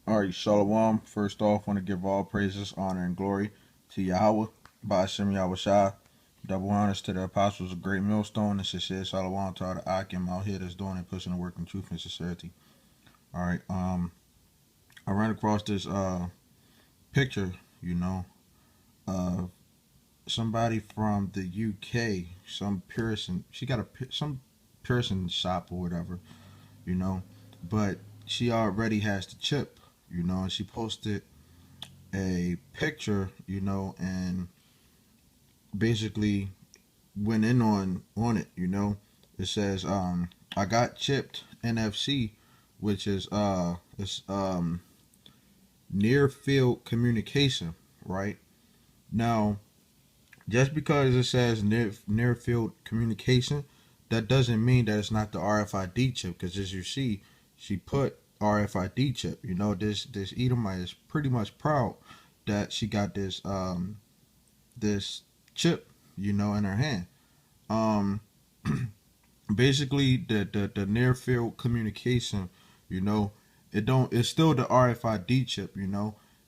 All right, Shalom. First off, want to give all praises, honor, and glory to Yahweh, Ba'ashem Yahweh Shai. Double honors to the apostles of Great Millstone, and sincere Shalom to all the Akim out here that's doing and pushing the work in truth and sincerity. All right, I ran across this picture, of somebody from the UK, some Puritan. She got some Puritan shop or whatever, you know, but she already has the chip, and she posted a picture, and basically went in on it. It says, I got chipped NFC, which is it's near field communication, right? Now, just because it says near field communication, that doesn't mean that it's not the RFID chip, because as you see, she put RFID chip. This Edomite is pretty much proud that she got this chip, in her hand. Um, Basically, the near field communication, it's still the RFID chip,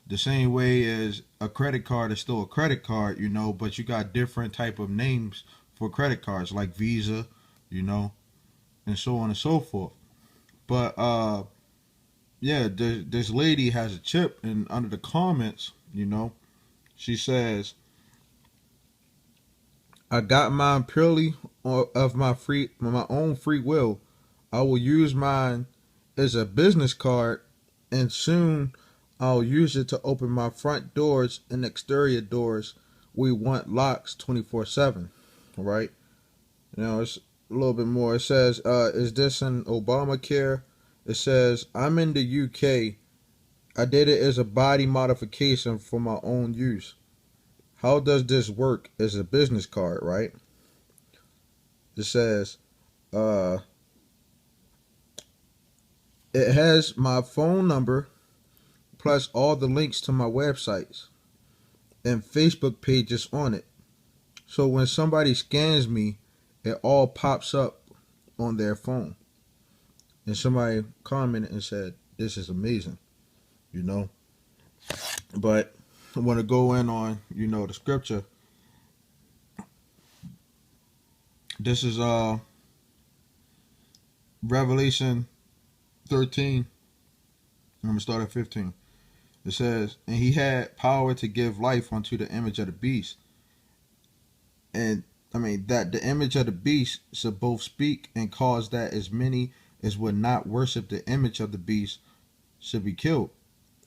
the same way as a credit card is still a credit card, but you got different type of names for credit cards like Visa, and so on and so forth. But yeah, this lady has a chip, and under the comments, she says, I got mine purely of my own free will. I will use mine as a business card, and soon I'll use it to open my front doors and exterior doors. We want locks 24/7, right? It's a little bit more. It says, is this an Obamacare? It says, I'm in the UK. I did it as a body modification for my own use. How does this work as a business card, right? It says, uh, it has my phone number plus all the links to my websites and Facebook pages on it. So when somebody scans me, it all pops up on their phone. And somebody commented and said, this is amazing, you know. But I want to go in on, the scripture. This is Revelation 13. I'm going to start at 15. It says, and he had power to give life unto the image of the beast. And that the image of the beast should both speak and cause that as many as would not worship the image of the beast should be killed.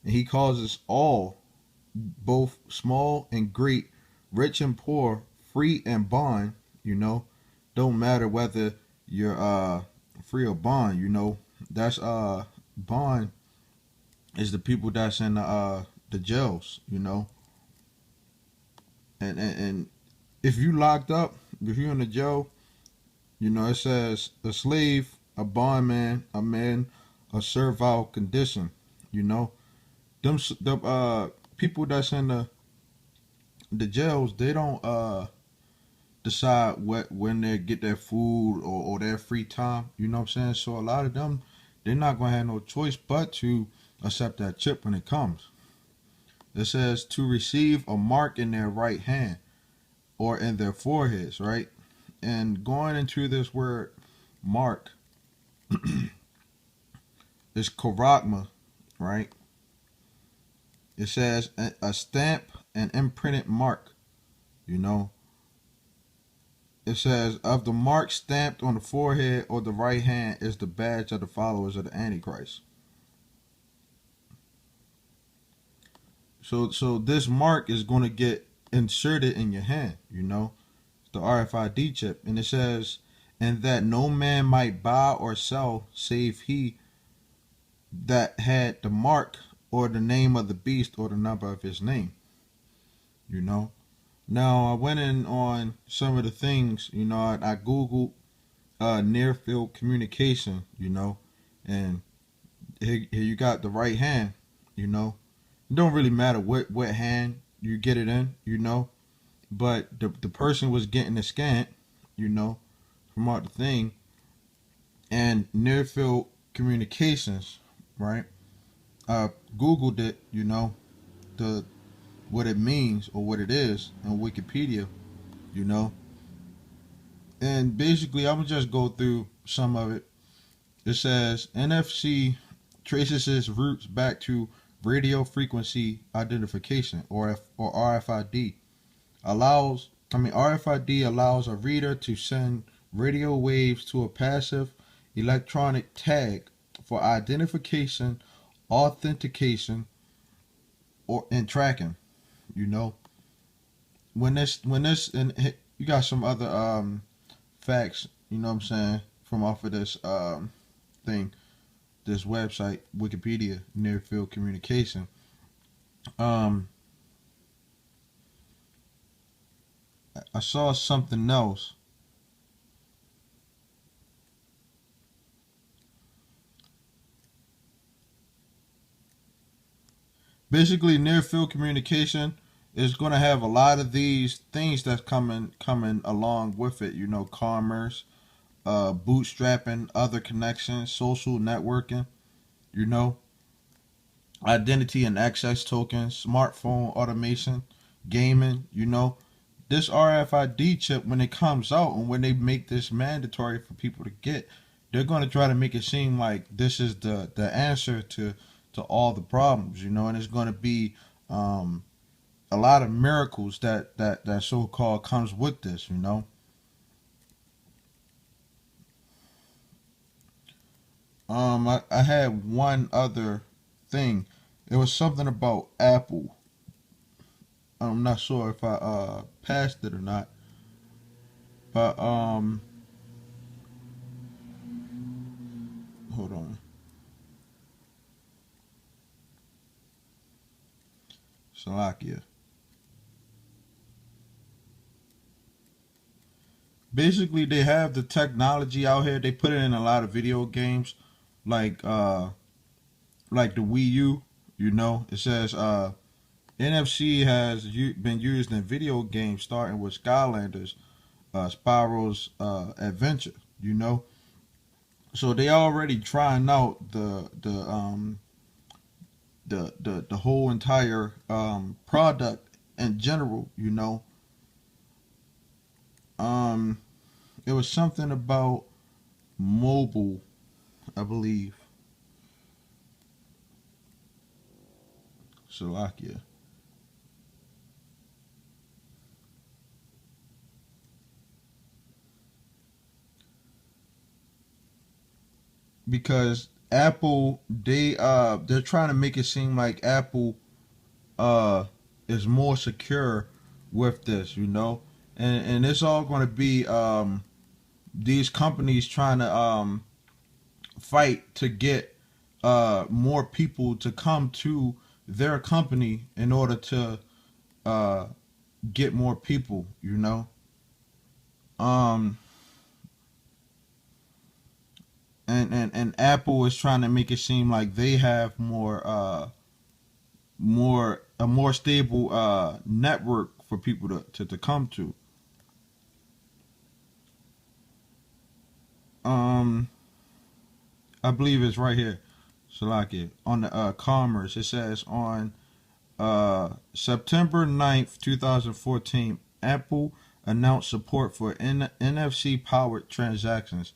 And he causes all, both small and great, rich and poor, free and bond, don't matter whether you're free or bond, that's bond is the people that's in the jails, and if you locked up, if you're in the jail, it says a slave, a bondman, a man, a servile condition. The people that's in the jails, they don't decide when they get their food or their free time. You know what I'm saying? So a lot of them, they're not gonna have no choice but to accept that chip when it comes. It says to receive a mark in their right hand or in their foreheads, right? And going into this word mark is karagma, right? It says a stamp, an imprinted mark, It says of the mark stamped on the forehead or the right hand is the badge of the followers of the Antichrist. So this mark is going to get inserted in your hand, the RFID chip. And it says, and that no man might buy or sell save he that had the mark or the name of the beast or the number of his name. Now I went in on some of the things, I Googled near field communication, and here you got the right hand, It don't really matter what hand you get it in, but the person was getting the scan, from out the thing. And near field communications, right? I googled it, the what it means or what it is on Wikipedia, you know. And basically, I'm gonna just go through some of it. It says NFC traces its roots back to radio frequency identification, or RFID. RFID allows a reader to send radio waves to a passive electronic tag for identification, authentication, and tracking. You know, when this and you got some other facts. You know what I'm saying, from off of this thing, this website, Wikipedia, near field communication. Um, I saw something else. Basically, near field communication is going to have a lot of these things that's coming along with it. Commerce, bootstrapping, other connections, social networking. You know, identity and access tokens, smartphone automation, gaming. This RFID chip, when it comes out and when they make this mandatory for people to get, they're going to try to make it seem like this is the answer to all the problems, and it's going to be a lot of miracles that so called comes with this. I had one other thing. It was something about Apple. I'm not sure if I passed it or not, but hold on. Slovakia. Basically, they have the technology out here. They put it in a lot of video games, like the Wii U. It says NFC has been used in video games, starting with Skylanders, Spyro's Adventure. So they already trying out the whole entire product in general. Um, it was something about mobile, I believe. Slovakia. Because Apple, they're trying to make it seem like Apple uh is more secure with this. And it's all going to be these companies trying to fight to get more people to come to their company in order to uh get more people. um and Apple is trying to make it seem like they have more stable network for people to come to. um I believe it's right here, Salakia, on the commerce. It says on September 9th, 2014, Apple announced support for NFC powered transactions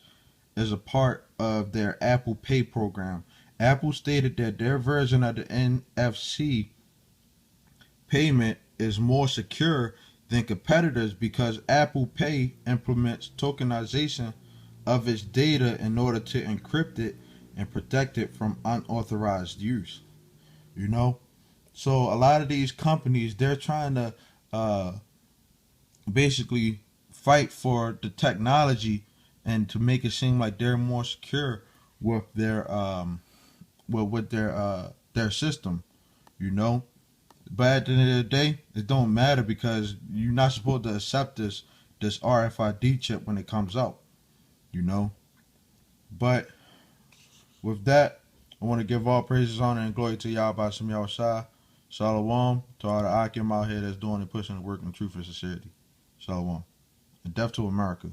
as a part of their Apple Pay program. Apple stated that their version of the NFC payment is more secure than competitors because Apple Pay implements tokenization of its data in order to encrypt it and protect it from unauthorized use. You know, so a lot of these companies, they're trying to uh, basically fight for the technology and to make it seem like they're more secure with their system. You know, but at the end of the day, it don't matter because you're not supposed to accept this RFID chip when it comes out. You know, but with that, I want to give all praises, honor, and glory to Yahweh by some Yahweh Shai. Shalom to all the Akim out here that's doing and pushing the work in truth and sincerity. Shalom. And death to America.